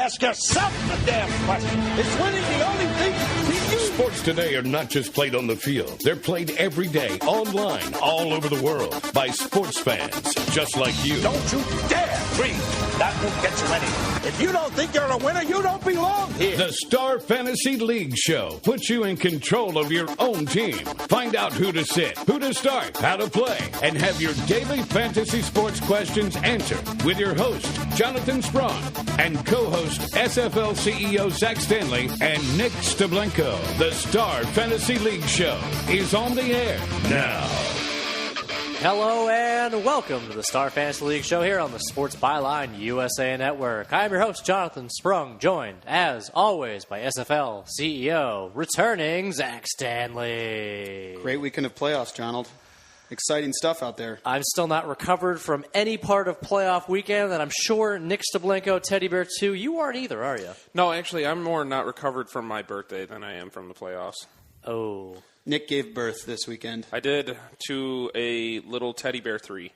ask yourself the damn question. Is winning the only thing you do? Sports today are not just played on the field. They're played every day, online, all over the world, by sports fans just like you. Don't you dare breathe. That won't get you anywhere. If you don't think you're a winner, you don't belong here. The Star Fantasy League Show puts you in control of your own team. Find out who to sit, who to start, how to play, and have your daily fantasy sports questions answered with your host, Jonathan Sprung, and co-host SFL CEO Zach Stanley and Nick Steblenko. The Star Fantasy League Show is on the air now. Hello and welcome to the Star Fantasy League Show here on the Sports Byline USA Network. I am your host, Jonathan Sprung, joined, as always, by SFL CEO, returning Zach Stanley. Great weekend of playoffs, Donald. Exciting stuff out there. I'm still not recovered from any part of playoff weekend, and I'm sure Nick Steblenko, Teddy Bear 2, you aren't either, are you? No, actually, I'm more not recovered from my birthday than I am from the playoffs. Oh. Nick gave birth this weekend. I did, to a little Teddy Bear 3.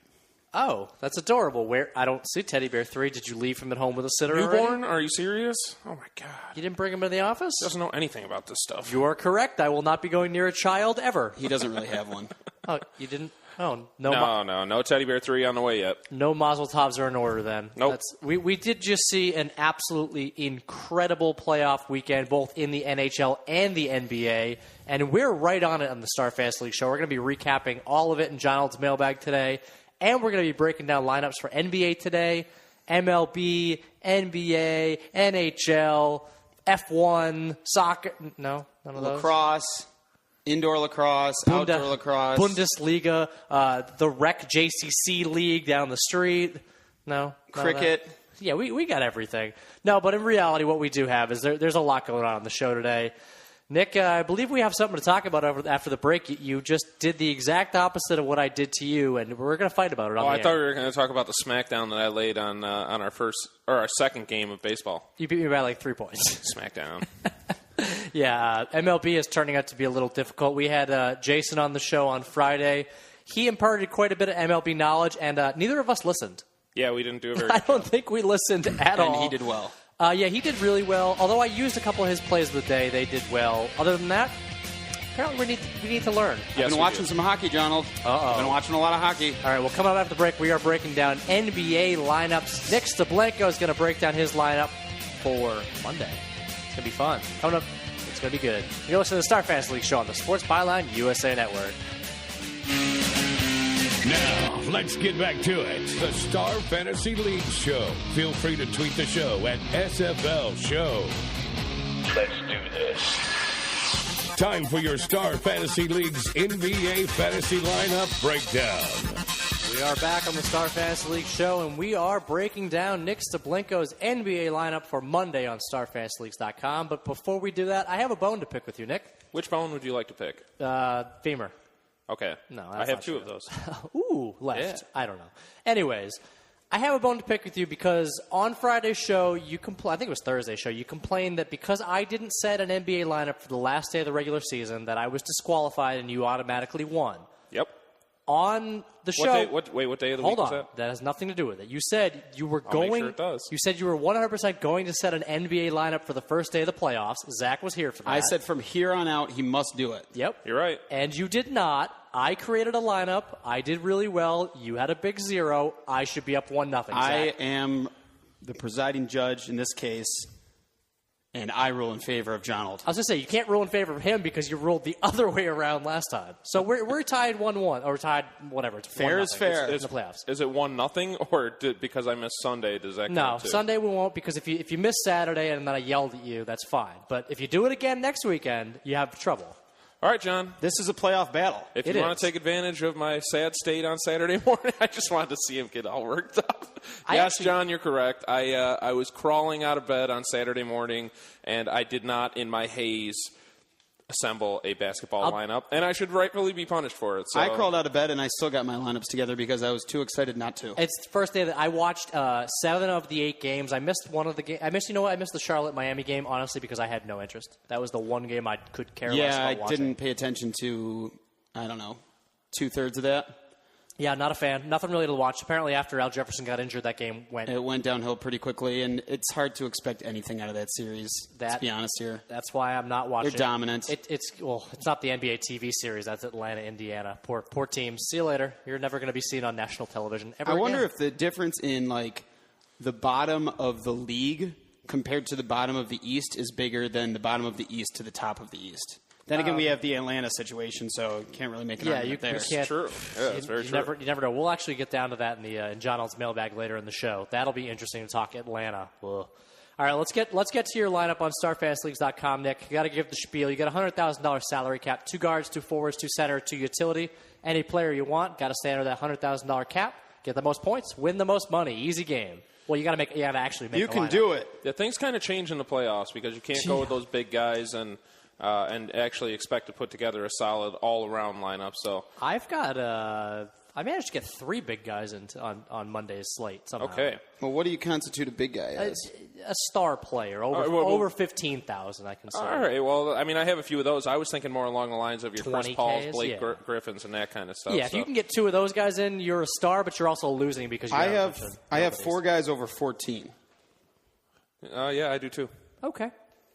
Oh, that's adorable. Where I don't see Teddy Bear 3. Did you leave him at home with a sitter Newborn? already? Are you serious? Oh, my God. You didn't bring him to the office? He doesn't know anything about this stuff. You are correct. I will not be going near a child ever. He doesn't really have one. Oh, you didn't? Oh, No Teddy Bear 3 on the way yet. No Mazel Tovs are in order then. Nope. We did just see an absolutely incredible playoff weekend, both in the NHL and the NBA, and we're right on it on the Star Fantasy League Show. We're going to be recapping all of it in Jonald's mailbag today, and we're going to be breaking down lineups for NBA today, MLB, NBA, NHL, F1, soccer. No, none of those. Lacrosse. Indoor lacrosse, outdoor lacrosse. Bundesliga, the Rec JCC League down the street. No. Cricket. Yeah, we got everything. No, but in reality, what we do have is there's a lot going on the show today. Nick, I believe we have something to talk about after the break. You just did the exact opposite of what I did to you, and we're going to fight about it on the air. I thought we were going to talk about the smackdown that I laid on our second game of baseball. You beat me by like 3 points. Smackdown. Yeah, MLB is turning out to be a little difficult. We had Jason on the show on Friday. He imparted quite a bit of MLB knowledge, and neither of us listened. Yeah, we didn't do a very I good don't job. think we listened at all. And he did well. Yeah, he did really well. Although I used a couple of his plays of the day, they did well. Other than that, apparently we need to learn. I've been watching some hockey, Donald. I've been watching a lot of hockey. All right, well, coming up after the break, we are breaking down NBA lineups. Nick Steblenko is going to break down his lineup for Monday. It's going to be fun. Coming up, it's going to be good. You're listening to the Star Fantasy League Show on the Sports Byline USA Network. Now, let's get back to it. The Star Fantasy League Show. Feel free to tweet the show at SFL Show. Let's do this. Time for your Star Fantasy League's NBA Fantasy Lineup Breakdown. We are back on the Star Fantasy League Show, and we are breaking down Nick Steblenko's NBA lineup for Monday on StarFantasyLeagues.com. But before we do that, I have a bone to pick with you, Nick. Which bone would you like to pick? Femur. Okay. No, I have two of those. Ooh, left. Yeah. I don't know. Anyways, I have a bone to pick with you because on Friday's show, I think it was Thursday's show, you complained that because I didn't set an NBA lineup for the last day of the regular season, that I was disqualified and you automatically won. Yep. On the show. What day of the hold week on. was that? That has nothing to do with it. You said you were I'll make sure it does. You said you were 100% going to set an NBA lineup for the first day of the playoffs. Zach was here for that. I said from here on out, he must do it. Yep. You're right. And you did not. I created a lineup. I did really well. You had a big 0. I should be up 1-0. Zach. I am the presiding judge in this case, and I rule in favor of Jonald. I was going to say, you can't rule in favor of him because you ruled the other way around last time. So we're tied 1-1, or tied whatever. It's Fair 1-0. is fair. It's in the playoffs. Is it 1-0, or because I missed Sunday, does that No, count too? Sunday we won't, because if you miss Saturday and then I yelled at you, that's fine. But if you do it again next weekend, you have trouble. All right, John. This is a playoff battle. If It you want is. to take advantage of my sad state on Saturday morning, I just wanted to see him get all worked up. Yes, John, you're correct. I was crawling out of bed on Saturday morning, and I did not, in my haze, assemble a basketball lineup, and I should rightfully be punished for it. So. I crawled out of bed, and I still got my lineups together because I was too excited not to. It's the first day that I watched 7 of the 8 games. I missed one of the games. I missed the Charlotte-Miami game, honestly, because I had no interest. That was the one game I could care less about watching. I didn't pay attention to, I don't know, 2/3 of that. Yeah, not a fan. Nothing really to watch. Apparently, after Al Jefferson got injured, that game went downhill pretty quickly, and it's hard to expect anything out of that series. Let's be honest here. That's why I'm not watching. They're dominant. It's not the NBA TV series. That's Atlanta, Indiana. Poor team. See you later. You're never going to be seen on national television ever I wonder again. if the difference in like the bottom of the league compared to the bottom of the East is bigger than the bottom of the East to the top of the East. Then again, we have the Atlanta situation, so you can't really make an argument there. You can't. True. Yeah, that's very true. You never know. We'll actually get down to that in John Old's mailbag later in the show. That'll be interesting to talk Atlanta. Ugh. All right, let's get to your lineup on StarFastLeagues.com, Nick. You got to give the spiel. You got a $100,000 salary cap, 2 guards, 2 forwards, 2 center, 2 utility. Any player you want, got to stay under that $100,000 cap. Get the most points, win the most money. Easy game. Well, you got to actually make. You can do it. Yeah, things kind of change in the playoffs because you can't go with those big guys and actually expect to put together a solid all-around lineup. So I've got I managed to get 3 big guys on Monday's slate somehow. okay. Well, what do you constitute a big guy as? A star player over 15,000. I can say. All right. Well, I mean, I have a few of those. I was thinking more along the lines of your Chris Pauls, 20Ks, Blake Griffins, and that kind of stuff. Yeah, if you can get 2 of those guys in, you're a star, but you're also losing because you I have 4 guys over 14. Yeah, I do too. Okay.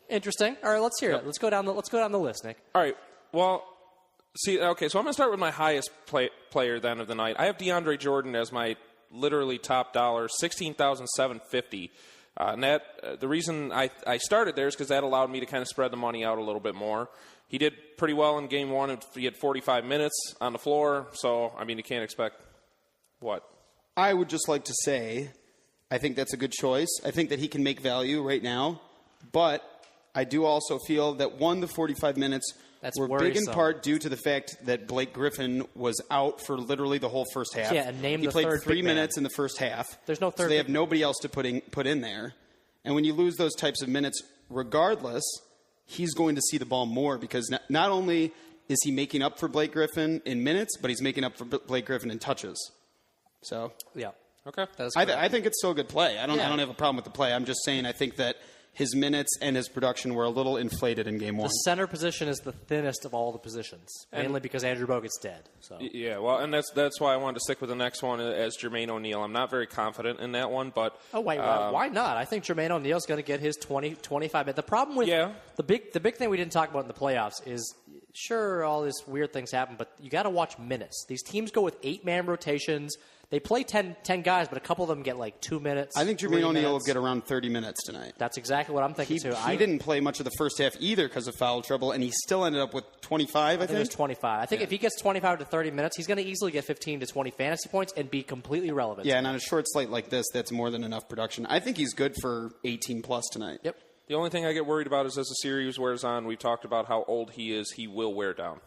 Interesting. All right, let's hear it. Let's go down the list, Nick. All right. Well, so I'm going to start with my highest player then of the night. I have DeAndre Jordan as my literally top dollar, $16,750. And the reason I started there is because that allowed me to kind of spread the money out a little bit more. He did pretty well in game 1. He had 45 minutes on the floor. So, I mean, you can't expect what? I would just like to say I think that's a good choice. I think that he can make value right now. But I do also feel that, the 45 minutes were big in part due to the fact that Blake Griffin was out for literally the whole first half. Yeah, and he played 3 minutes in the first half. There's no third. So they have nobody else to put in there. And when you lose those types of minutes, regardless, he's going to see the ball more because not only is he making up for Blake Griffin in minutes, but he's making up for Blake Griffin in touches. So yeah, okay. I think it's still a good play. I don't have a problem with the play. I'm just saying I think that his minutes and his production were a little inflated in game 1. The center position is the thinnest of all the positions, mainly because Andrew Bogut's dead. So. Yeah, well, and that's why I wanted to stick with the next one as Jermaine O'Neal. I'm not very confident in that one, but why not? I think Jermaine O'Neal's going to get his 20, 25 minutes. The problem with the big thing we didn't talk about in the playoffs is sure all these weird things happen, but you got to watch minutes. These teams go with 8-man rotations. They play 10 guys, but a couple of them get like 2 minutes. I think Jermaine O'Neal will get around 30 minutes tonight. That's exactly what I'm thinking, too. He didn't play much of the first half either because of foul trouble, and he still ended up with 25, I think. It was 25. I think if he gets 25 to 30 minutes, he's going to easily get 15 to 20 fantasy points and be completely relevant. Yeah, and on a short slate like this, that's more than enough production. I think he's good for 18-plus tonight. Yep. The only thing I get worried about is as the series wears on, we've talked about how old he is, he will wear down.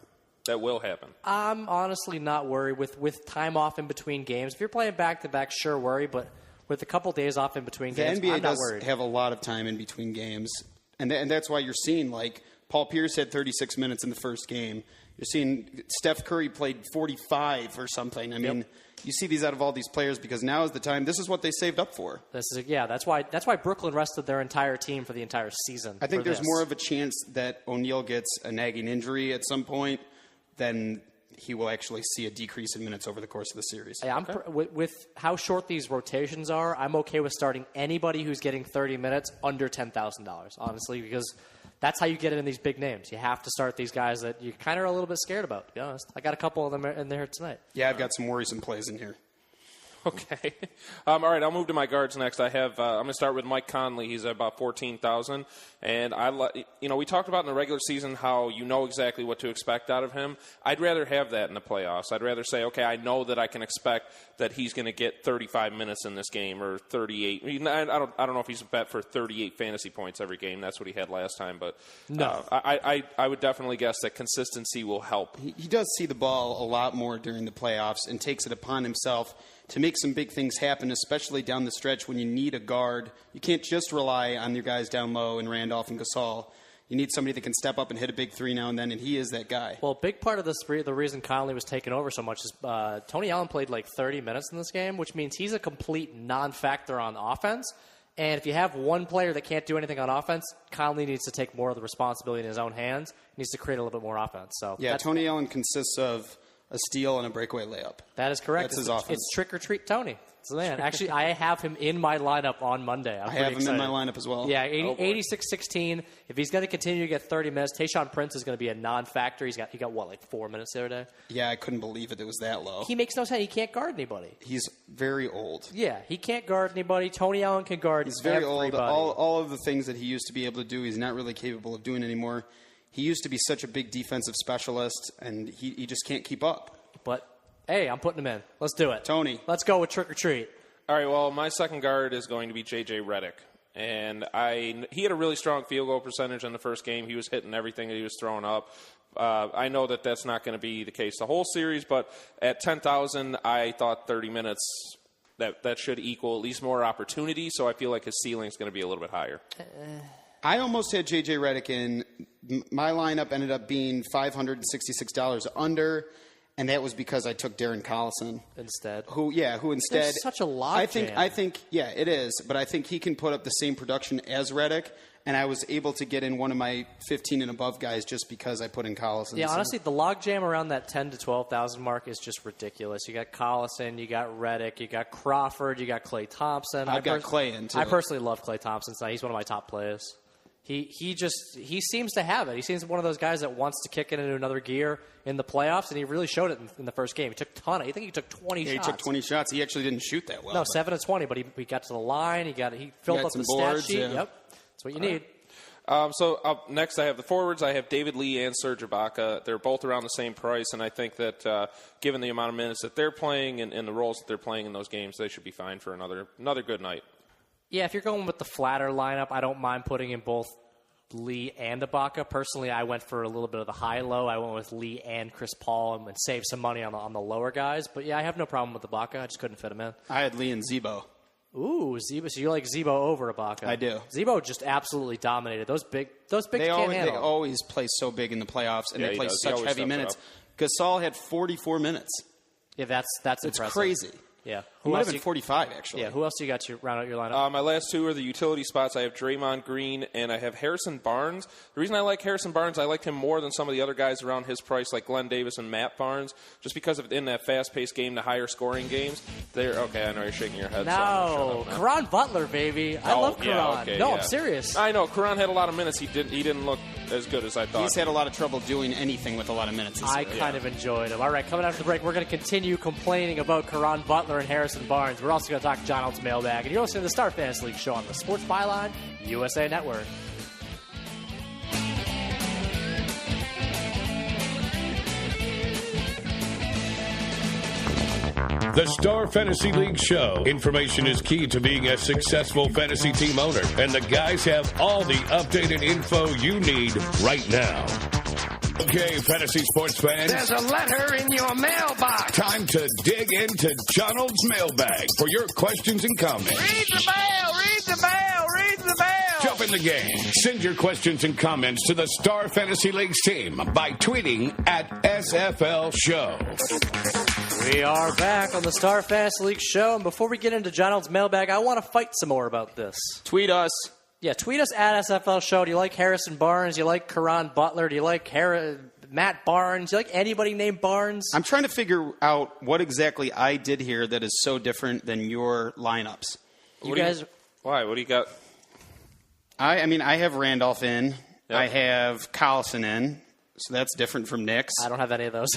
That will happen. I'm honestly not worried with time off in between games. If you're playing back-to-back, sure, worry, but with a couple days off in between games, the NBA I'm not does worried. have a lot of time in between games, and that's why you're seeing, like, Paul Pierce had 36 minutes in the first game. You're seeing Steph Curry played 45 or something. I mean, you see these out of all these players because now is the time. This is what they saved up for. That's why Brooklyn rested their entire team for the entire season. I think there's more of a chance that O'Neal gets a nagging injury at some point then he will actually see a decrease in minutes over the course of the series. With how short these rotations are, I'm okay with starting anybody who's getting 30 minutes under $10,000, honestly, because that's how you get it in these big names. You have to start these guys that you kind of are a little bit scared about, to be honest. I got a couple of them in there tonight. Yeah, I've got some worrisome plays in here. Okay. All right, I'll move to my guards next. I'm going to start with Mike Conley. He's at about 14,000. And we talked about in the regular season how you know exactly what to expect out of him. I'd rather have that in the playoffs. I'd rather say, okay, I know that I can expect that he's going to get 35 minutes in this game or 38. I don't know if he's a bet for 38 fantasy points every game. That's what he had last time. But no, I would definitely guess that consistency will help. He does see the ball a lot more during the playoffs and takes it upon himself to make some big things happen, especially down the stretch when you need a guard. You can't just rely on your guys down low and Randolph and Gasol. You need somebody that can step up and hit a big three now and then, and he is that guy. Well, a big part of the reason Conley was taken over so much is Tony Allen played like 30 minutes in this game, which means he's a complete non-factor on offense. And if you have one player that can't do anything on offense, Conley needs to take more of the responsibility in his own hands. He needs to create a little bit more offense. So yeah, Tony Allen consists of a steal, and a breakaway layup. That is correct. That's his offense. It's Trick or Treat Tony. So, man, actually, I have him in my lineup on Monday. I have him in my lineup as well. Yeah, 86-16. If he's going to continue to get 30 minutes, Tayshaun Prince is going to be a non-factor. He got what, like 4 minutes the other day? Yeah, I couldn't believe it was that low. He makes no sense. He can't guard anybody. He's very old. Yeah, he can't guard anybody. Tony Allen can guard He's very everybody. old. All of the things that he used to be able to do, he's not really capable of doing anymore. He used to be such a big defensive specialist, and he just can't keep up. But, hey, I'm putting him in. Let's do it. Tony. Let's go with Trick or Treat. All right, well, my second guard is going to be J.J. Redick. And he had a really strong field goal percentage in the first game. He was hitting everything that he was throwing up. I know that that's not going to be the case the whole series, but at 10,000, I thought 30 minutes, that should equal at least more opportunity, so I feel like his ceiling is going to be a little bit higher. I almost had J.J. Redick in. My lineup ended up being $566 under, and that was because I took Darren Collison instead. Who instead? There's such a lot. I think, yeah, it is. But I think he can put up the same production as Redick, and I was able to get in one of my 15 and above guys just because I put in Collison. Yeah, honestly, the logjam around that 10 to 12,000 mark is just ridiculous. You got Collison, you got Redick, you got Crawford, you got Klay Thompson. I've got Klay in too. I personally love Klay Thompson. So he's one of my top players. He seems to have it. He seems one of those guys that wants to kick it into another gear in the playoffs, and he really showed it in the first game. He took a ton. I think he took 20 shots. He took 20 shots. He actually didn't shoot that well. No, 7 of 20, but he got to the line. He filled up the stat sheet. Yeah. Yep, that's what you need. So up next, I have the forwards. I have David Lee and Serge Ibaka. They're both around the same price, and I think that given the amount of minutes that they're playing and the roles that they're playing in those games, they should be fine for another good night. Yeah, if you're going with the flatter lineup, I don't mind putting in both Lee and Ibaka. Personally, I went for a little bit of the high-low. I went with Lee and Chris Paul and saved some money on the lower guys. But, yeah, I have no problem with Ibaka. I just couldn't fit him in. I had Lee and Zebo. Ooh, Zebo. So you like Zebo over Ibaka? I do. Zebo just absolutely dominated. Those big can't handle. They always play so big in the playoffs, and they play such heavy minutes. Gasol had 44 minutes. Yeah, that's It's impressive. crazy. Yeah. Who might have been 45, actually. Yeah, who else do you got to round out your lineup? My last two are the utility spots. I have Draymond Green, and I have Harrison Barnes. The reason I like Harrison Barnes, I liked him more than some of the other guys around his price, like Glenn Davis and Matt Barnes, just because of in that fast-paced game, the higher-scoring games. Okay, I know you're shaking your head. No, Caron Butler, baby. I love Caron. Yeah, okay, I'm serious. I know. Caron had a lot of minutes. He didn't look as good as I thought. He's had a lot of trouble doing anything with a lot of minutes this year. I kind of enjoyed him. All right, coming after the break, we're going to continue complaining about Caron Butler and Harrison Barnes. We're also going to talk John Alt's mailbag, and you're listening to the Star Fantasy League show on the Sports Byline USA Network. The Star Fantasy League show. Information is key to being a successful fantasy team owner, and the guys have all the updated info you need right now. Okay, fantasy sports fans. There's a letter in your mailbox. Time to dig into Donald's mailbag for your questions and comments. Read the mail, read the mail, read the mail. Jump in the game. Send your questions and comments to the Star Fantasy League's team by tweeting at SFL Show. We are back on the Star Fantasy League show, and before we get into Donald's mailbag, I want to fight some more about this. Tweet us. Yeah, tweet us at SFL Show. Do you like Harrison Barnes? Do you like Caron Butler? Do you like Matt Barnes? Do you like anybody named Barnes? I'm trying to figure out what exactly I did here that is so different than your lineups. Why? What do you got? I mean, I have Randolph in. Yep. I have Collison in. So that's different from Nick's. I don't have any of those.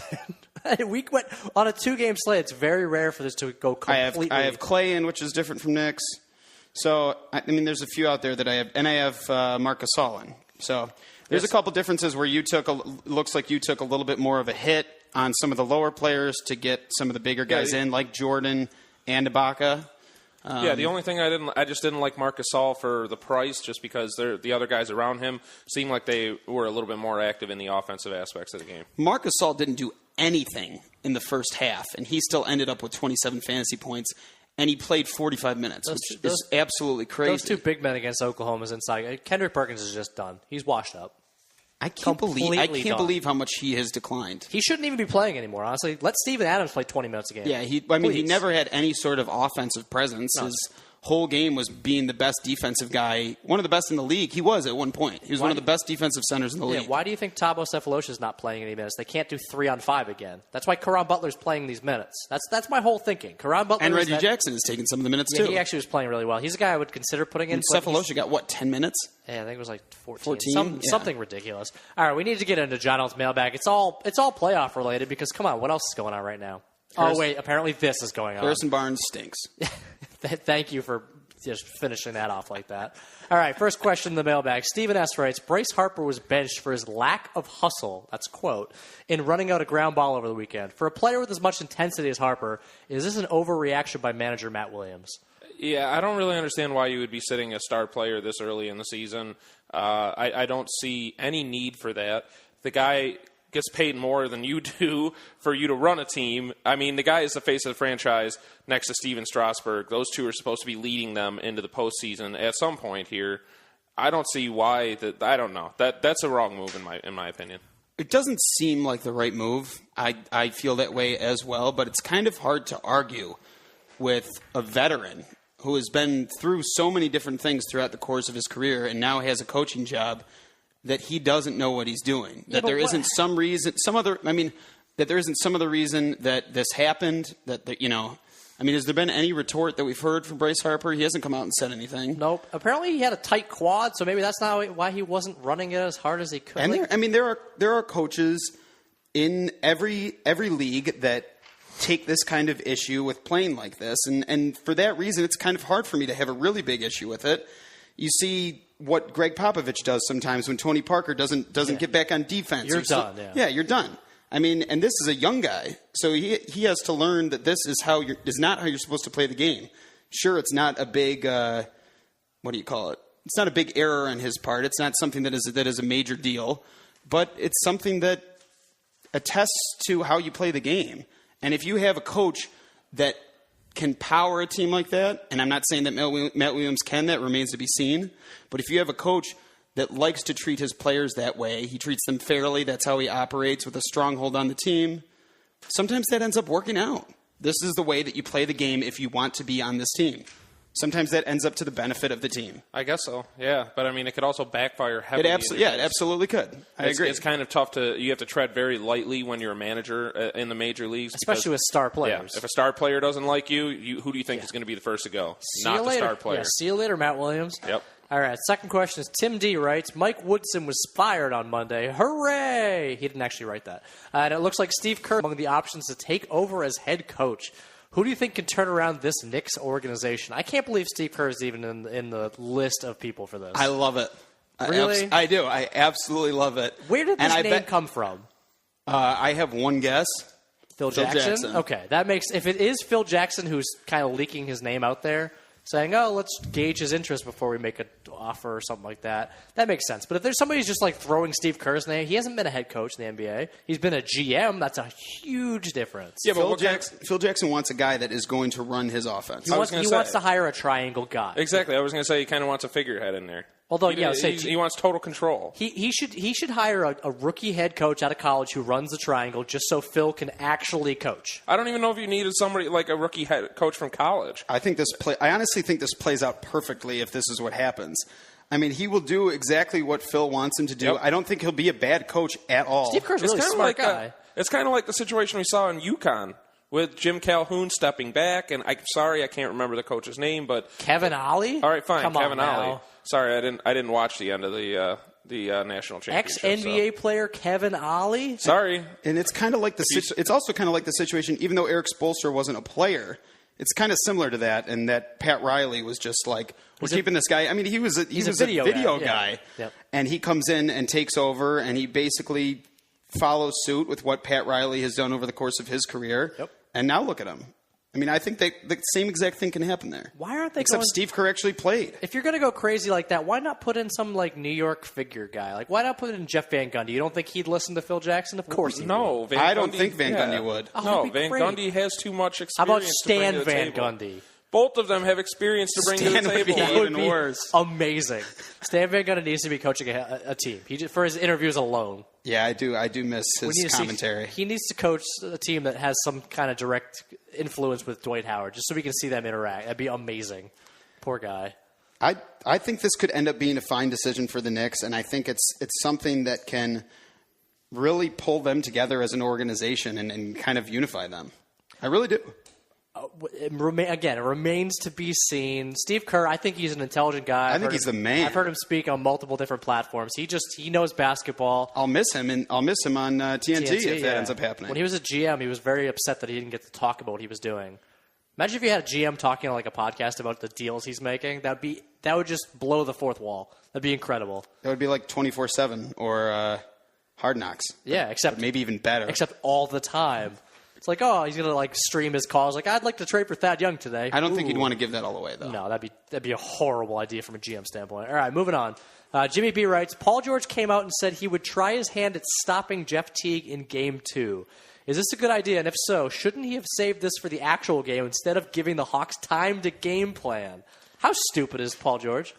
We went on a 2-game slate. It's very rare for this to go completely. I have Clay in, which is different from Nick's. So, I mean, there's a few out there that I have. And I have Marc Gasol in. So there's a couple differences where looks like you took a little bit more of a hit on some of the lower players to get some of the bigger guys in, like Jordan and Ibaka. The only thing I just didn't like Marc Gasol for the price, just because the other guys around him seemed like they were a little bit more active in the offensive aspects of the game. Marc Gasol didn't do anything in the first half, and he still ended up with 27 fantasy points, and he played 45 minutes, which is absolutely crazy. Those two big men against Oklahoma's inside. Kendrick Perkins is just done. He's washed up. I can't believe how much he has declined. He shouldn't even be playing anymore, honestly. Let Steven Adams play 20 minutes a game. Yeah, he never had any sort of offensive presence. His whole game was being the best defensive guy, one of the best in the league. He was at one point. He was one of the best defensive centers in the league. Why do you think Thabo Sefolosha is not playing any minutes? They can't do 3-on-5 again. That's why Caron Butler's playing these minutes. That's my whole thinking. Caron Butler and Reggie Jackson is taking some of the minutes too. He actually was playing really well. He's a guy I would consider putting in. And Sefolosha got 10 minutes? Yeah, I think it was like 14. 14? Something ridiculous. All right, we need to get into John L's mailbag. It's all playoff related because come on, what else is going on right now? Oh wait, apparently this is going on. Harrison Barnes stinks. Thank you for just finishing that off like that. All right, first question in the mailbag. Stephen S. writes, Bryce Harper was benched for his lack of hustle, that's a quote, in running out a ground ball over the weekend. For a player with as much intensity as Harper, is this an overreaction by manager Matt Williams? Yeah, I don't really understand why you would be sitting a star player this early in the season. I don't see any need for that. The guy gets paid more than you do for you to run a team. I mean, the guy is the face of the franchise next to Steven Strasburg. Those two are supposed to be leading them into the postseason at some point here. I don't see why that. I don't know. That's a wrong move in my opinion. It doesn't seem like the right move. I feel that way as well, but it's kind of hard to argue with a veteran who has been through so many different things throughout the course of his career and now has a coaching job that he doesn't know what he's doing. That there isn't some reason, that there isn't some other reason that this happened. Has there been any retort that we've heard from Bryce Harper? He hasn't come out and said anything. Nope. Apparently he had a tight quad, so maybe that's not why he wasn't running it as hard as he could. And there are coaches in every league that take this kind of issue with playing like this, and for that reason, it's kind of hard for me to have a really big issue with it. You see what Greg Popovich does sometimes when Tony Parker doesn't get back on defense. You're done. Yeah, you're done. I mean, and this is a young guy, so he has to learn that this is not how you're supposed to play the game. Sure, it's not a big what do you call it? It's not a big error on his part. It's not something that is a major deal, but it's something that attests to how you play the game. And if you have a coach that can power a team like that, and I'm not saying that Matt Williams can, that remains to be seen, but if you have a coach that likes to treat his players that way, he treats them fairly, that's how he operates, with a stronghold on the team, sometimes that ends up working out. This is the way that you play the game if you want to be on this team. Sometimes that ends up to the benefit of the team. I guess so, yeah. But, I mean, it could also backfire heavily. It absolutely could. I agree. It's kind of tough you have to tread very lightly when you're a manager in the major leagues. Especially with star players. Yeah, if a star player doesn't like you, who do you think is going to be the first to go? Not the star player. Yeah, see you later, Matt Williams. Yep. All right, second question is Tim D. writes, Mike Woodson was fired on Monday. Hooray! He didn't actually write that. And it looks like Steve Kerr among the options to take over as head coach. Who do you think can turn around this Knicks organization? I can't believe Steve Kerr is even in the list of people for this. I love it. Really? I do. I absolutely love it. Where did this name come from? I have one guess. Phil Jackson? Okay, that makes... If it is Phil Jackson who's kind of leaking his name out there, saying, let's gauge his interest before we make an offer or something like that, that makes sense. But if there's somebody who's just like throwing Steve Kerr's name, he hasn't been a head coach in the NBA. He's been a GM. That's a huge difference. Yeah, but Phil Jackson wants a guy that is going to run his offense. He wants to hire a triangle guy. Exactly. I was going to say he kind of wants a figurehead in there. Although, he wants total control. He should hire a rookie head coach out of college who runs the triangle just so Phil can actually coach. I don't even know if you needed somebody like a rookie head coach from college. I honestly think this plays out perfectly if this is what happens. I mean, he will do exactly what Phil wants him to do. Yep. I don't think he'll be a bad coach at all. Steve Kerr's really smart guy. It's kind of like the situation we saw in UConn with Jim Calhoun stepping back, and I can't remember the coach's name, but Kevin Ollie. All right, fine, Come Kevin on Ollie. Now. Sorry, I didn't watch the end of the national championship. Ex-NBA player Kevin Ollie. Sorry, and it's kind of like it's also kind of like the situation. Even though Eric Spoelstra wasn't a player, it's kind of similar to that. And that Pat Riley was just like, we're keeping this guy. I mean, he was a video guy, Yep. And he comes in and takes over, and he basically follows suit with what Pat Riley has done over the course of his career. Yep. And now look at him. I mean, I think the same exact thing can happen there. Why aren't they Except Steve Kerr actually played. If you're going to go crazy like that, why not put in some like New York figure guy? Like, why not put in Jeff Van Gundy? You don't think he'd listen to Phil Jackson? Of course he would. I don't think Van Gundy would. No, Van Gundy has too much experience. How about Stan to bring to the Van table. Gundy? Both of them have experience to bring to the table. That would be worse. Amazing. Stan Van Gundy needs to be coaching a team. For his interviews alone. Yeah, I do miss his commentary. He needs to coach a team that has some kind of direct influence with Dwight Howard, just so we can see them interact. That'd be amazing. Poor guy. I think this could end up being a fine decision for the Knicks, and I think it's something that can really pull them together as an organization and kind of unify them. I really do. It remains to be seen. Steve Kerr, I think he's an intelligent guy. I think he's the man. I've heard him speak on multiple different platforms. He knows basketball. I'll miss him on TNT if that ends up happening. When he was a GM, he was very upset that he didn't get to talk about what he was doing. Imagine if you had a GM talking on like a podcast about the deals he's making. That would just blow the fourth wall. That'd be incredible. That would be like 24/7 or Hard Knocks. Yeah, except maybe even better. Except all the time. It's like, oh, he's gonna stream his calls. Like, I'd like to trade for Thad Young today. I don't think he'd want to give that all away, though. No, that'd be a horrible idea from a GM standpoint. All right, moving on. Jimmy B writes, Paul George came out and said he would try his hand at stopping Jeff Teague in Game 2. Is this a good idea? And if so, shouldn't he have saved this for the actual game instead of giving the Hawks time to game plan? How stupid is Paul George?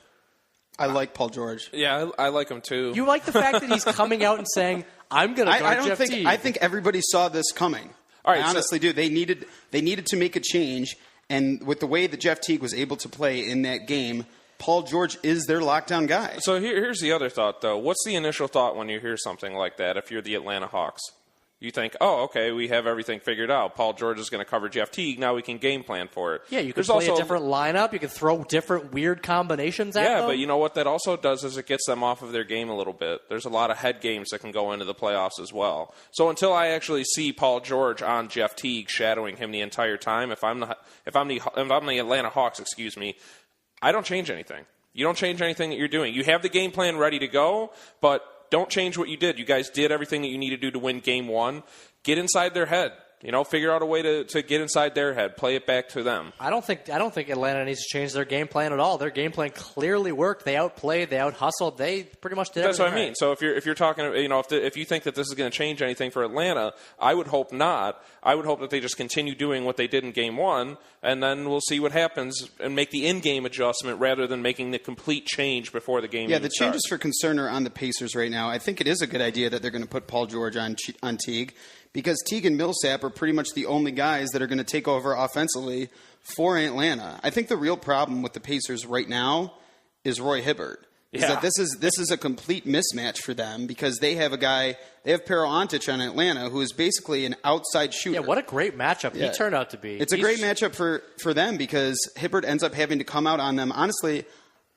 I like Paul George. Yeah, I like him too. You like the fact that he's coming out and saying, I'm going to guard Jeff Teague. I think everybody saw this coming. All right, I honestly do. They needed to make a change, and with the way that Jeff Teague was able to play in that game, Paul George is their lockdown guy. So here's the other thought, though. What's the initial thought when you hear something like that if you're the Atlanta Hawks? You think, oh, okay, we have everything figured out. Paul George is going to cover Jeff Teague. Now we can game plan for it. Yeah, you can play a different lineup. You can throw different weird combinations at them. Yeah, but you know what that also does is it gets them off of their game a little bit. There's a lot of head games that can go into the playoffs as well. So until I actually see Paul George on Jeff Teague shadowing him the entire time, if I'm the Atlanta Hawks, I don't change anything. You don't change anything that you're doing. You have the game plan ready to go, but don't change what you did. You guys did everything that you need to do to win Game 1. Get inside their head. Figure out a way to get inside their head. Play it back to them. I don't think Atlanta needs to change their game plan at all. Their game plan clearly worked. They outplayed. They out-hustled. They pretty much did everything. That's what I mean. So if you're talking, if you think that this is going to change anything for Atlanta, I would hope not. I would hope that they just continue doing what they did in Game 1, and then we'll see what happens and make the in-game adjustment rather than making the complete change before the game. Yeah, the changes for concern are on the Pacers right now. I think it is a good idea that they're going to put Paul George on Teague, because Teague and Millsap are pretty much the only guys that are going to take over offensively for Atlanta. I think the real problem with the Pacers right now is Roy Hibbert. That this is a complete mismatch for them, because they have Pero Antic on Atlanta, who is basically an outside shooter. Yeah, what a great matchup he turned out to be. It's a great matchup for them, because Hibbert ends up having to come out on them. Honestly,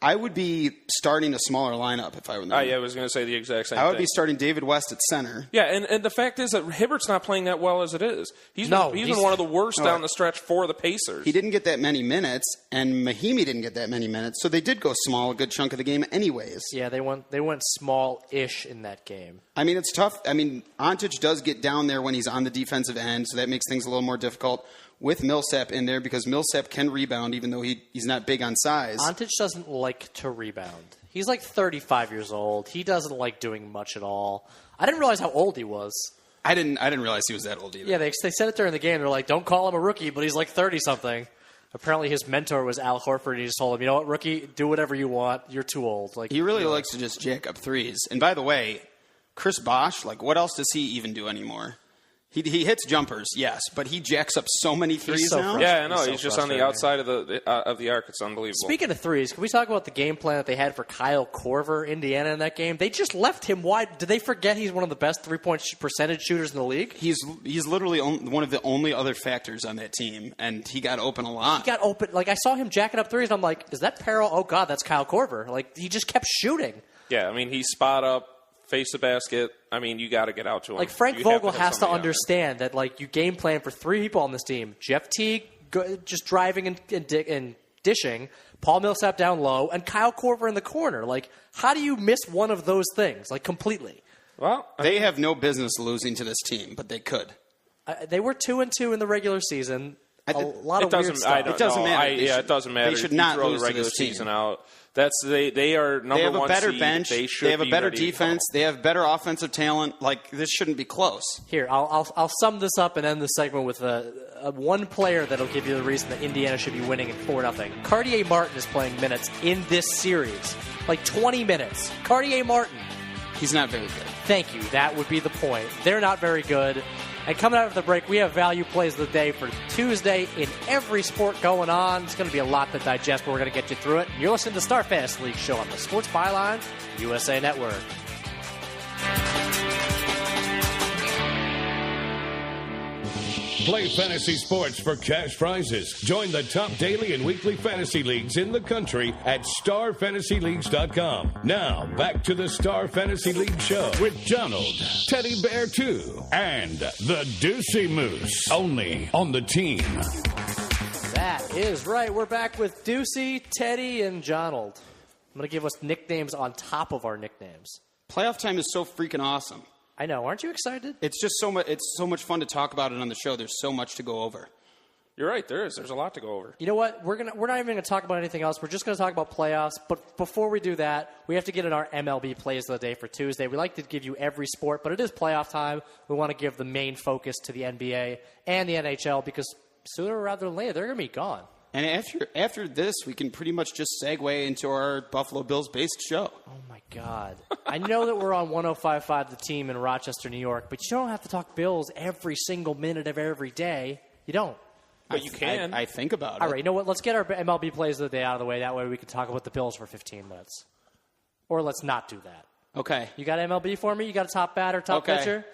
I would be starting a smaller lineup if I were them. I was going to say the exact same thing. I would be starting David West at center. Yeah, and the fact is that Hibbert's not playing that well as it is. He's been one of the worst down the stretch for the Pacers. He didn't get that many minutes, and Mahimi didn't get that many minutes, so they did go small a good chunk of the game anyways. Yeah, they went small-ish in that game. I mean, it's tough. I mean, Antic does get down there when he's on the defensive end, so that makes things a little more difficult with Millsap in there, because Millsap can rebound even though he's not big on size. Antic doesn't like to rebound. He's like 35 years old. He doesn't like doing much at all. I didn't realize how old he was. I didn't realize he was that old either. Yeah, they said it during the game. They're like, don't call him a rookie, but he's like 30-something. Apparently his mentor was Al Horford, and he just told him, you know what, rookie, do whatever you want. You're too old. He really likes to just jack up threes. And by the way, Chris Bosh, what else does he even do anymore? He hits jumpers, yes, but he jacks up so many threes now. Yeah, I know. He's just on the outside of the arc. It's unbelievable. Speaking of threes, can we talk about the game plan that they had for Kyle Korver, Indiana, in that game? They just left him wide. Did they forget he's one of the best three-point percentage shooters in the league? He's literally one of the only other factors on that team, and he got open a lot. He got open. I saw him jacking up threes, and I'm like, is that Pero? Oh, God, that's Kyle Korver. He just kept shooting. Yeah, I mean, he spot up, face the basket. I mean, you got to get out to him. Frank Vogel has to understand that, you game plan for three people on this team. Jeff Teague just driving and dishing, Paul Millsap down low, and Kyle Korver in the corner. How do you miss one of those things, completely? Well, they have no business losing to this team, but they could. They were 2-2 in the regular season. A lot of weird stuff. It doesn't matter. It doesn't matter. They should not throw lose the regular to this team. season out. They are number one seed. They have a better bench. They have a better ready. defense. They have better offensive talent. This shouldn't be close. Here, I'll sum this up and end the segment with one player that'll give you the reason that Indiana should be winning at 4-0. Cartier Martin is playing minutes in this series, 20 minutes. Cartier Martin. He's not very good. Thank you. That would be the point. They're not very good. And coming out of the break, we have value plays of the day for Tuesday in every sport going on. It's going to be a lot to digest, but we're going to get you through it. You're listening to Star Fantasy League Show on the Sports Byline USA Network. Play fantasy sports for cash prizes. Join the top daily and weekly fantasy leagues in the country at starfantasyleagues.com. Now, back to the Star Fantasy League Show with Donald, Teddy Bear 2, and the Deucey Moose. Only on the team. That is right. We're back with Deucey, Teddy, and Jonald. I'm going to give us nicknames on top of our nicknames. Playoff time is so freaking awesome. I know. Aren't you excited? It's just so much. It's so much fun to talk about it on the show. There's so much to go over. You're right. There is. There's a lot to go over. You know what? We're not even going to talk about anything else. We're just going to talk about playoffs. But before we do that, we have to get in our MLB plays of the day for Tuesday. We like to give you every sport, but it is playoff time. We want to give the main focus to the NBA and the NHL because sooner rather than later, they're going to be gone. And after this, we can pretty much just segue into our Buffalo Bills-based show. Oh, my God. I know that we're on 105.5 The Team in Rochester, New York, but you don't have to talk Bills every single minute of every day. You don't. But you can. I think about it. All right, you know what? Let's get our MLB plays of the day out of the way. That way we can talk about the Bills for 15 minutes. Or let's not do that. Okay. You got MLB for me? You got a top batter, top pitcher?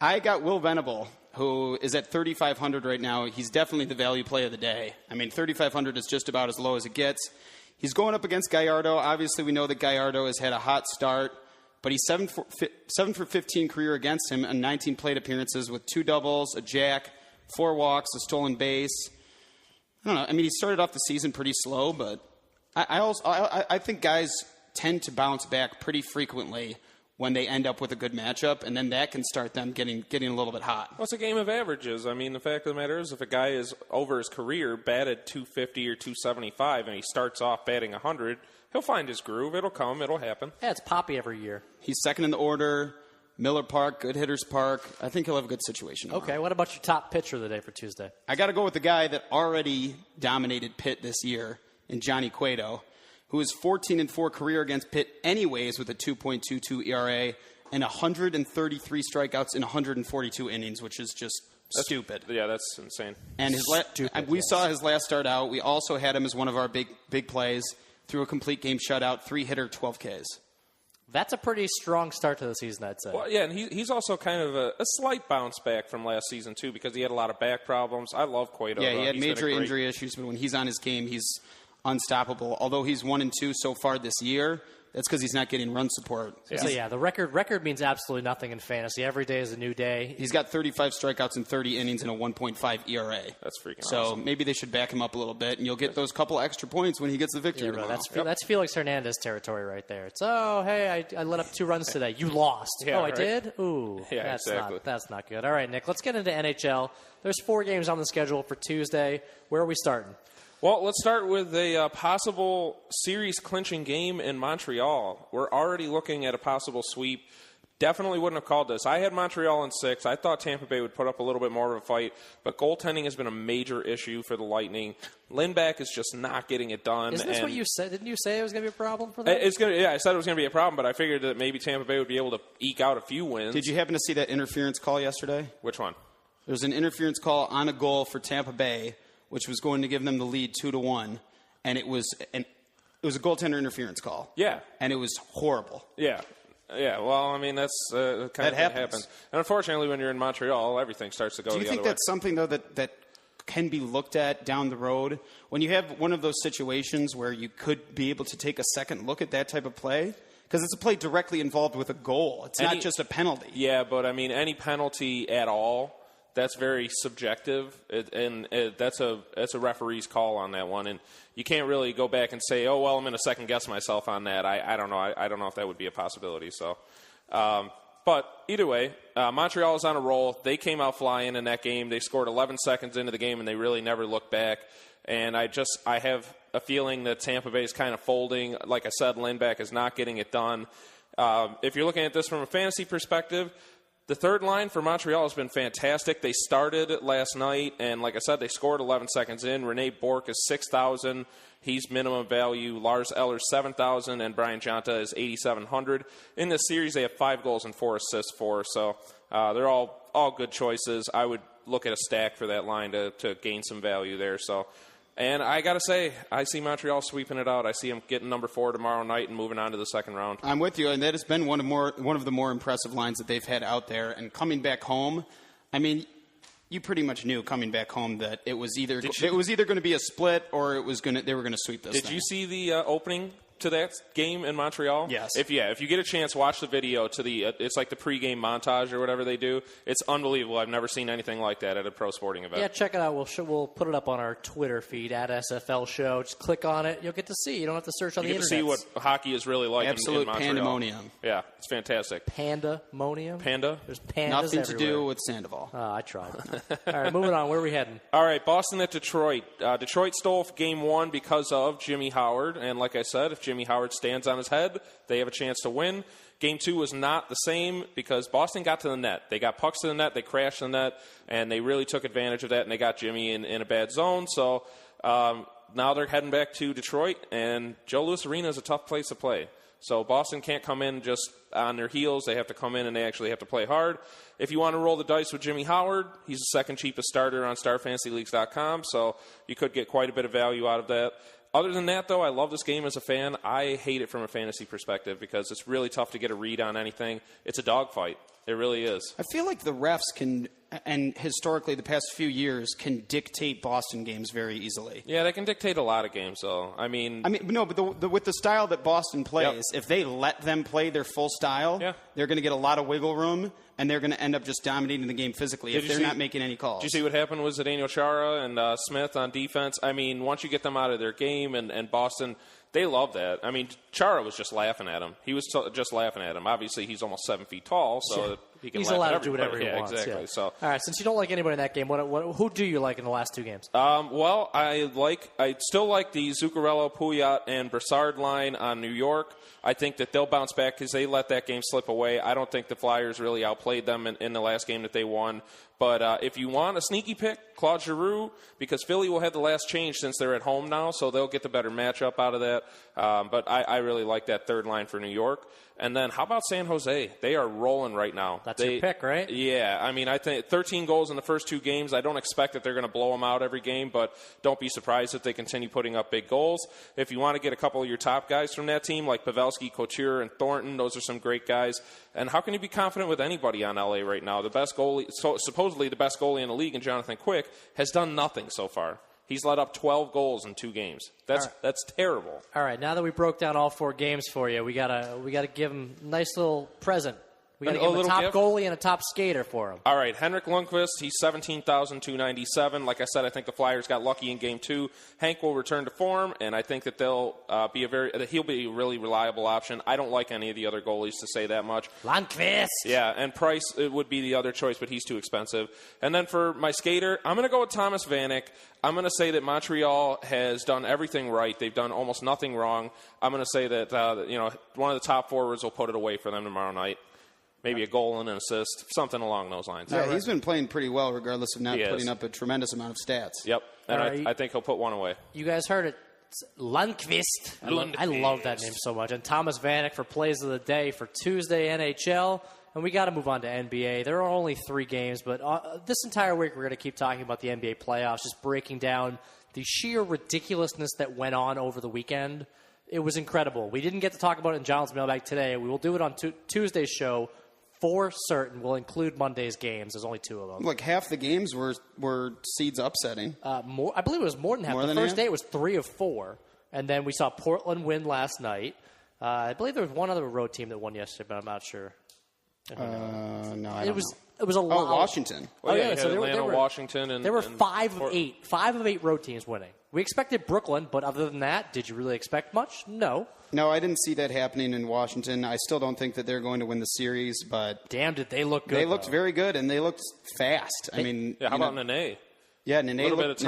I got Will Venable, who is at 3,500 right now. He's definitely the value play of the day. I mean, 3,500 is just about as low as it gets. He's going up against Gallardo. Obviously, we know that Gallardo has had a hot start, but he's 7 for 15 career against him on 19 plate appearances with 2 doubles, a jack, 4 walks, a stolen base. I don't know. I mean, he started off the season pretty slow, but I think guys tend to bounce back pretty frequently when they end up with a good matchup, and then that can start them getting a little bit hot. Well, it's a game of averages. I mean, the fact of the matter is if a guy is over his career batted 250 or 275 and he starts off batting 100, he'll find his groove. It'll come. It'll happen. Yeah, it's Poppy every year. He's second in the order. Miller Park, good hitters park. I think he'll have a good situation. Okay, what about your top pitcher of the day for Tuesday? I got to go with the guy that already dominated Pitt this year in Johnny Cueto, who is 14-4 career against Pitt anyways with a 2.22 ERA and 133 strikeouts in 142 innings, which is just stupid. Yeah, that's insane. And we saw his last start out. We also had him as one of our big plays through a complete game shutout, 3-hitter, 12 Ks. That's a pretty strong start to the season, I'd say. Well, yeah, and he's also kind of a slight bounce back from last season, too, because he had a lot of back problems. I love Cueto. Yeah, he had major injury issues, but when he's on his game, he's unstoppable. Although he's 1-2 so far this year, that's because he's not getting run support. Yeah. So yeah, the record means absolutely nothing in fantasy. Every day is a new day. He's got 35 strikeouts in 30 innings and a 1.5 ERA. That's freaking so awesome. Maybe they should back him up a little bit, and you'll get those couple extra points when he gets the victory. Yeah, bro, that's Felix Hernandez territory right there. It's hey, I let up 2 runs today. You lost. Yeah, I did. Ooh, yeah, exactly. That's not good. All right, Nick, let's get into NHL. There's 4 games on the schedule for Tuesday. Where are we starting? Well, let's start with a possible series-clinching game in Montreal. We're already looking at a possible sweep. Definitely wouldn't have called this. I had Montreal in 6. I thought Tampa Bay would put up a little bit more of a fight, but goaltending has been a major issue for the Lightning. Lindback is just not getting it done. Isn't this what you said? Didn't you say it was going to be a problem for them? Yeah, I said it was going to be a problem, but I figured that maybe Tampa Bay would be able to eke out a few wins. Did you happen to see that interference call yesterday? Which one? There was an interference call on a goal for Tampa Bay, which was going to give them the lead 2-1, and it was a goaltender interference call. Yeah, and it was horrible. Yeah. Well, I mean that's kind of thing happens. And unfortunately, when you're in Montreal, everything starts to go. Do you think that's something though that can be looked at down the road when you have one of those situations where you could be able to take a second look at that type of play? Because it's a play directly involved with a goal. It's not just a penalty. Yeah, but I mean any penalty at all. That's very subjective, that's a referee's call on that one, and you can't really go back and say, oh well, I'm going to second guess myself on that. I don't know. I don't know if that would be a possibility. So, but either way, Montreal is on a roll. They came out flying in that game. They scored 11 seconds into the game, and they really never looked back. And I have a feeling that Tampa Bay is kind of folding. Like I said, Lindback is not getting it done. If you're looking at this from a fantasy perspective. The third line for Montreal has been fantastic. They started last night, and like I said, they scored 11 seconds in. Rene Bourque is 6,000. He's minimum value. Lars Eller 7,000, and Brian Jonta is 8,700. In this series, they have 5 goals and 4 assists for. So they're all all good choices. I would look at a stack for that line to gain some value there. So, and I got to say, I see Montreal sweeping it out. I see them getting number 4 tomorrow night and moving on to the second round. I'm with you, and that has been one of the more impressive lines that they've had out there. And coming back home, I mean, you pretty much knew coming back home that it was either going to be a split or they were going to sweep this thing. Did you see the opening to that game in Montreal? Yes. If you get a chance, watch the video to the it's like the pregame montage or whatever they do. It's unbelievable. I've never seen anything like that at a pro sporting event. Yeah, check it out. We'll put it up on our Twitter feed at SFL Show. Just click on it. You'll get to see. You don't have to search on the internet. You get to see what hockey is really like Absolute in Montreal. pandemonium. Yeah, it's fantastic. Pandemonium? Panda? There's pandas Nothing everywhere. to do with Sandoval. Oh, I tried. All right, moving on. Where are we heading? All right, Boston at Detroit. Detroit stole Game 1 because of Jimmy Howard. And like I said, if Jimmy Howard stands on his head, they have a chance to win. Game 2 was not the same because Boston got to the net. They got pucks to the net, they crashed the net, and they really took advantage of that, and they got Jimmy in a bad zone. So now they're heading back to Detroit, and Joe Louis Arena is a tough place to play. So Boston can't come in just on their heels. They have to come in and they actually have to play hard. If you want to roll the dice with Jimmy Howard, he's the second cheapest starter on StarFantasyLeagues.com, so you could get quite a bit of value out of that. Other than that, though, I love this game as a fan. I hate it from a fantasy perspective because it's really tough to get a read on anything. It's a dogfight. It really is. I feel like the refs can, and historically the past few years, can dictate Boston games very easily. Yeah, they can dictate a lot of games, though. I mean, no, but with the style that Boston plays, if they let them play their full style, they're going to get a lot of wiggle room, and they're going to end up just dominating the game physically if they're not making any calls. Did you see what happened with Zdeno Chara and Smith on defense? I mean, once you get them out of their game, and Boston, they love that. I mean, Chara was just laughing at him. He was just laughing at him. Obviously, he's almost 7 feet tall, so he's allowed to do whatever he wants. Exactly. Yeah. So, all right, since you don't like anybody in that game, who do you like in the last 2 games? Well, I still like the Zuccarello, Pouliot, and Brassard line on New York. I think that they'll bounce back because they let that game slip away. I don't think the Flyers really outplayed them in the last game that they won. But if you want a sneaky pick, Claude Giroux, because Philly will have the last change since they're at home now, so they'll get the better matchup out of that. But I really like that third line for New York. And then how about San Jose? They are rolling right now. That's your pick, right? Yeah. I mean, I think 13 goals in the first 2 games. I don't expect that they're going to blow them out every game, but don't be surprised if they continue putting up big goals. If you want to get a couple of your top guys from that team, like Pavelski, Couture, and Thornton, those are some great guys. And how can you be confident with anybody on LA right now? The best goalie, supposedly the best goalie in the league, and Jonathan Quick, has done nothing so far. He's let up 12 goals in 2 games. That's terrible. All right, now that we broke down all 4 games for you, we gotta give him a nice little present. We got to give him a top goalie and a top skater for him. All right, Henrik Lundqvist, he's $17,297. Like I said, I think the Flyers got lucky in Game 2. Hank will return to form, and I think that he'll be a really reliable option. I don't like any of the other goalies, to say that much. Lundqvist! Yeah, and Price would be the other choice, but he's too expensive. And then for my skater, I'm going to go with Thomas Vanek. I'm going to say that Montreal has done everything right. They've done almost nothing wrong. I'm going to say that one of the top forwards will put it away for them tomorrow night. Maybe a goal and an assist, something along those lines. Yeah, he's been playing pretty well, regardless of not putting up a tremendous amount of stats. Yep, and I think he'll put one away. You guys heard it. It's Lundqvist. I love that name so much. And Thomas Vanek for plays of the day for Tuesday NHL. And we got to move on to NBA. There are only 3 games, but this entire week we're going to keep talking about the NBA playoffs, just breaking down the sheer ridiculousness that went on over the weekend. It was incredible. We didn't get to talk about it in John's Mailbag today. We will do it on Tuesday's show. For certain, we'll include Monday's games. There's only 2 of them. Like half the games were seeds upsetting. I believe it was more than half. The first day it was 3 of 4, and then we saw Portland win last night. I believe there was one other road team that won yesterday, but I'm not sure. No, I don't know. It was a lot. Oh, Washington. So they were Washington, and there were 5 of 8. 5 of 8 road teams winning. We expected Brooklyn, but other than that, did you really expect much? No. No, I didn't see that happening in Washington. I still don't think that they're going to win the series, but damn, did they look good? They looked very good, and they looked fast. How about Nene? Yeah, Nene looked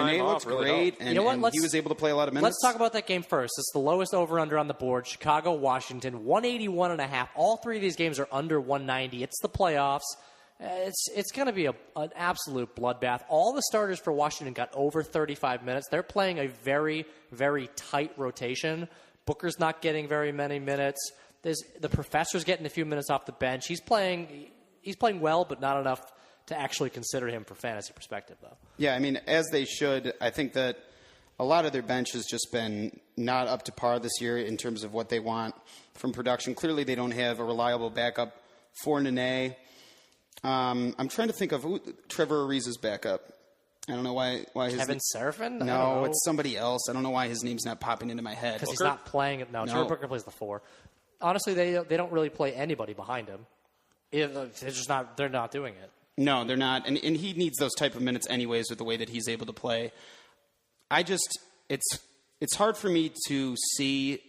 great, and he was able to play a lot of minutes. Let's talk about that game first. It's the lowest over-under on the board. Chicago, Washington, 181.5. All 3 of these games are under 190. It's the playoffs. It's going to be an absolute bloodbath. All the starters for Washington got over 35 minutes. They're playing a very, very tight rotation. Booker's not getting very many minutes. The professor's getting a few minutes off the bench. He's playing well, but not enough to actually consider him for fantasy perspective, though. Yeah, I mean, as they should. I think that a lot of their bench has just been not up to par this year in terms of what they want from production. Clearly, they don't have a reliable backup for Nene. I'm trying to think of who Trevor Ariza's backup. I don't know why his Kevin Serafin? No, it's somebody else. I don't know why his name's not popping into my head. Because he's not playing it. No, Trevor Booker plays the 4. Honestly, they don't really play anybody behind him. They're not doing it. No, they're not. And he needs those type of minutes anyways with the way that he's able to play. It's hard for me to see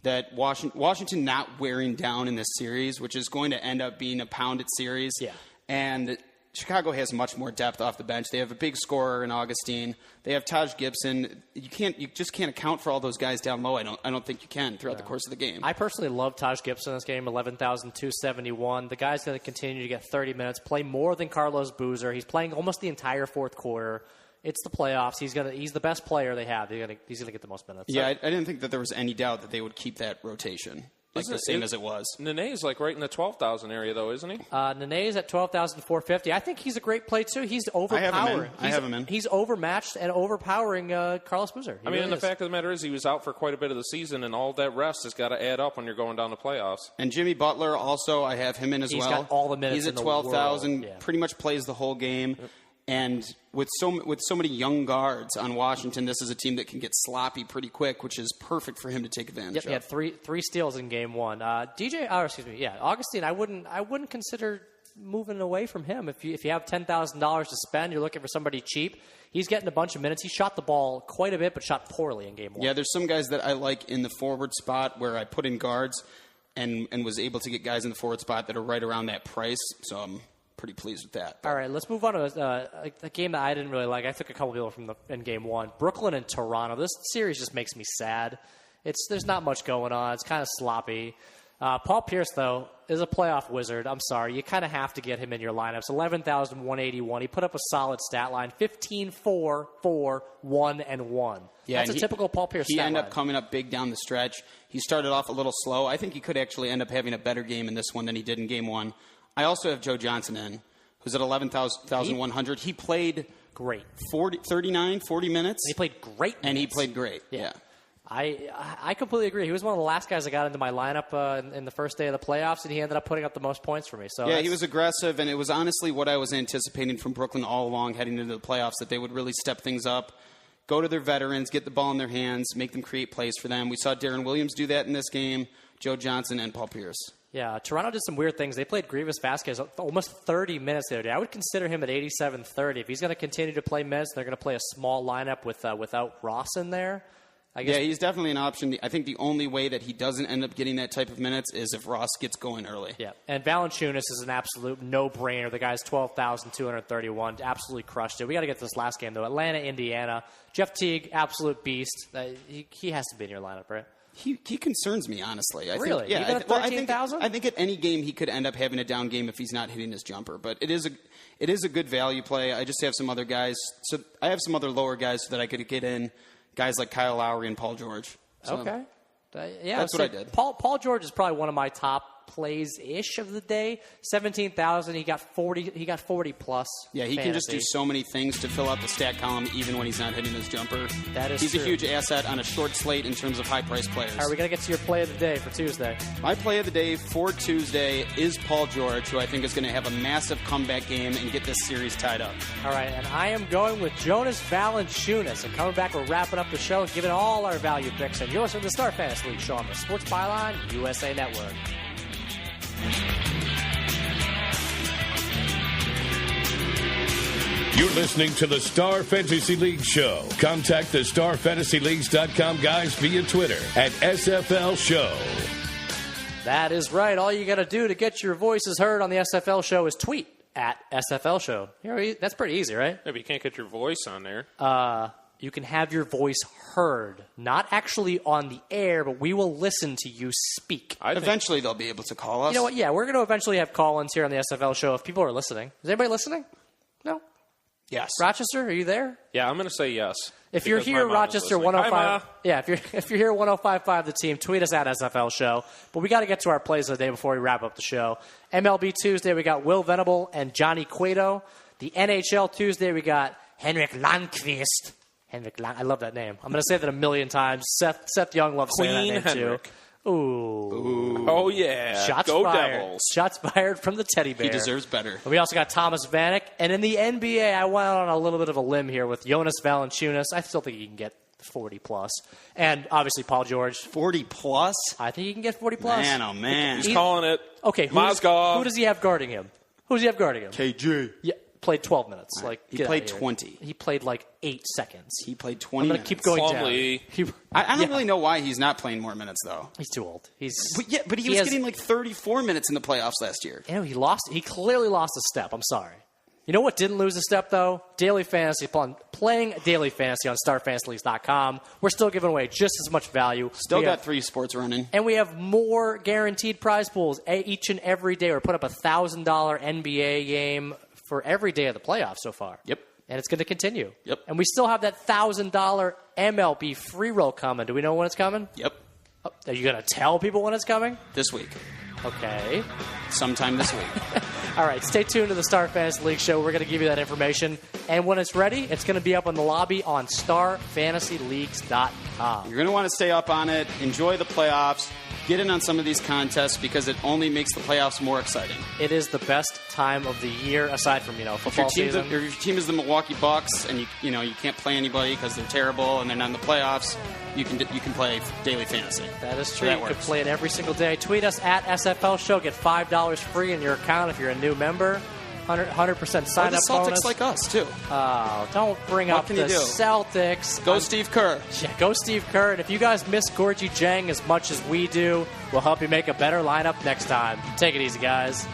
that Washington not wearing down in this series, which is going to end up being a pounded series. Yeah. And Chicago has much more depth off the bench. They have a big scorer in Augustine. They have Taj Gibson. You just can't account for all those guys down low. I don't think you can throughout the course of the game. I personally love Taj Gibson in this game, 11,271. The guy's going to continue to get 30 minutes, play more than Carlos Boozer. He's playing almost the entire fourth quarter. It's the playoffs. He's the best player they have. He's gonna get the most minutes. Yeah, I didn't think that there was any doubt that they would keep that rotation the same as it was. Nene's right in the 12,000 area, though, isn't he? Nene's at 12,450. I think he's a great play too. He's overpowering. I have him in. He's overmatched and overpowering Carlos Boozer. The fact of the matter is he was out for quite a bit of the season, and all that rest has got to add up when you're going down the playoffs. And Jimmy Butler also, I have him in as well. He's got all the minutes. He's at 12,000. Pretty much plays the whole game. And with so many young guards on Washington, this is a team that can get sloppy pretty quick, which is perfect for him to take advantage of. He had three steals in game one. Augustine, I wouldn't consider moving away from him. If you have $10,000 to spend, you're looking for somebody cheap. He's getting a bunch of minutes. He shot the ball quite a bit, but shot poorly in game one. Yeah, there's some guys that I like in the forward spot where I put in guards and was able to get guys in the forward spot that are right around that price. So I'm pretty pleased with that. All right, let's move on to a game that I didn't really like. I took a couple people in game one. Brooklyn and Toronto. This series just makes me sad. There's not much going on. It's kind of sloppy. Paul Pierce, though, is a playoff wizard. I'm sorry. You kind of have to get him in your lineups. 11,181. He put up a solid stat line. 15, 4, 4, 1, and 1. Yeah, that's a typical Paul Pierce stat line. He ended up coming up big down the stretch. He started off a little slow. I think he could actually end up having a better game in this one than he did in game one. I also have Joe Johnson in, who's at 11,100. He played great. 40 minutes. And he played great. And he played great, yeah. I completely agree. He was one of the last guys that got into my lineup in the first day of the playoffs, and he ended up putting up the most points for me. So yeah, he was aggressive, and it was honestly what I was anticipating from Brooklyn all along heading into the playoffs, that they would really step things up, go to their veterans, get the ball in their hands, make them create plays for them. We saw Darren Williams do that in this game, Joe Johnson, and Paul Pierce. Yeah, Toronto did some weird things. They played Grievous Vasquez almost 30 minutes the other day. I would consider him at 87-30. If he's going to continue to play minutes, they're going to play a small lineup without Ross in there. I guess. Yeah, he's definitely an option. I think the only way that he doesn't end up getting that type of minutes is if Ross gets going early. Yeah, and Valanciunas is an absolute no-brainer. The guy's 12,231. Absolutely crushed it. We got to get to this last game, though. Atlanta, Indiana. Jeff Teague, absolute beast. He has to be in your lineup, right? He concerns me, honestly. Really? Even at 13,000? I think at any game he could end up having a down game if he's not hitting his jumper. But it is a good value play. I just have some other guys. So I have some other lower guys so that I could get in guys like Kyle Lowry and Paul George. So okay. That's what I did. Paul George is probably one of my top plays-ish of the day. 17,000. He got 40 plus. Yeah, he can just do so many things to fill out the stat column even when he's not hitting his jumper. That is He's true. a huge asset on a short slate in terms of high-priced players. All right, we got to get to your play of the day for Tuesday. My play of the day for Tuesday is Paul George, who I think is going to have a massive comeback game and get this series tied up. All right, and I am going with Jonas Valanciunas. And coming back, we're wrapping up the show and giving all our value picks. And you're listening to the Star Fantasy League show on the Sports Byline USA Network. You're listening to the Star Fantasy League show. Contact the StarFantasyLeagues.com guys via Twitter at SFL Show. That is right. All you got to do to get your voices heard on the SFL Show is tweet at SFL Show. That's pretty easy, right? Yeah, but you can't get your voice on there. You can have your voice heard. Not actually on the air, but we will listen to you speak. Eventually they'll be able to call us. You know what? Yeah, we're going to eventually have call-ins here on the SFL Show if people are listening. Is anybody listening? No? Yes. Rochester, are you there? Yeah, I'm going to say yes. If you're here, Rochester 105. Yeah, if you're here 105.5 the team, tweet us at SFL Show. But we got to get to our plays of the day before we wrap up the show. MLB Tuesday, we got Will Venable and Johnny Cueto. The NHL Tuesday, we got Henrik Lundqvist. I love that name. I'm going to say that a million times. Seth Young loves saying that name, Henrik. too. Ooh. Oh, yeah. Shots Go fired. Devils. Shots fired from the teddy bear. He deserves better. We also got Thomas Vanek. And in the NBA, I went on a little bit of a limb here with Jonas Valanciunas. I still think he can get 40-plus. And obviously Paul George. 40-plus? I think he can get 40-plus. Man, oh, man. He's calling it. Okay, Mozgov. who does he have guarding him? Who does he have guarding him? KG. Yeah, played 12 minutes. He played 20. He played like 8 seconds. He played 20 I'm going minutes. to keep going Plumlee. down. I don't really know why he's not playing more minutes, though. He's too old. But he was getting like 34 minutes in the playoffs last year. You know, he clearly lost a step. I'm sorry. You know what didn't lose a step, though? Daily Fantasy. Playing Daily Fantasy on StarFantasyLeagues.com. We're still giving away just as much value. Still got 3 sports running. And we have more guaranteed prize pools each and every day. We're putting up a $1,000 NBA game for every day of the playoffs so far. Yep. And it's going to continue. Yep. And we still have that $1,000 MLB free roll coming. Do we know when it's coming? Yep. Oh, are you going to tell people when it's coming? This week. Okay. Sometime this week. All right, stay tuned to the Star Fantasy League show. We're going to give you that information. And when it's ready, it's going to be up in the lobby on StarFantasyLeagues.com. You're going to want to stay up on it, enjoy the playoffs, get in on some of these contests because it only makes the playoffs more exciting. It is the best time of the year, aside from, football season. If your team is the Milwaukee Bucks and you can't play anybody because they're terrible and they're not in the playoffs, you can play daily fantasy. That is So true. that You can works. play it every single day. Tweet us at SFL Show. Get $5 free in your account if you're a new member. 100% sign-up the Celtics bonus. like us, too. Oh, don't bring What up can the you do? Celtics. Go Steve Kerr. Yeah, go Steve Kerr. And if you guys miss Gorgie Jang as much as we do, we'll help you make a better lineup next time. Take it easy, guys.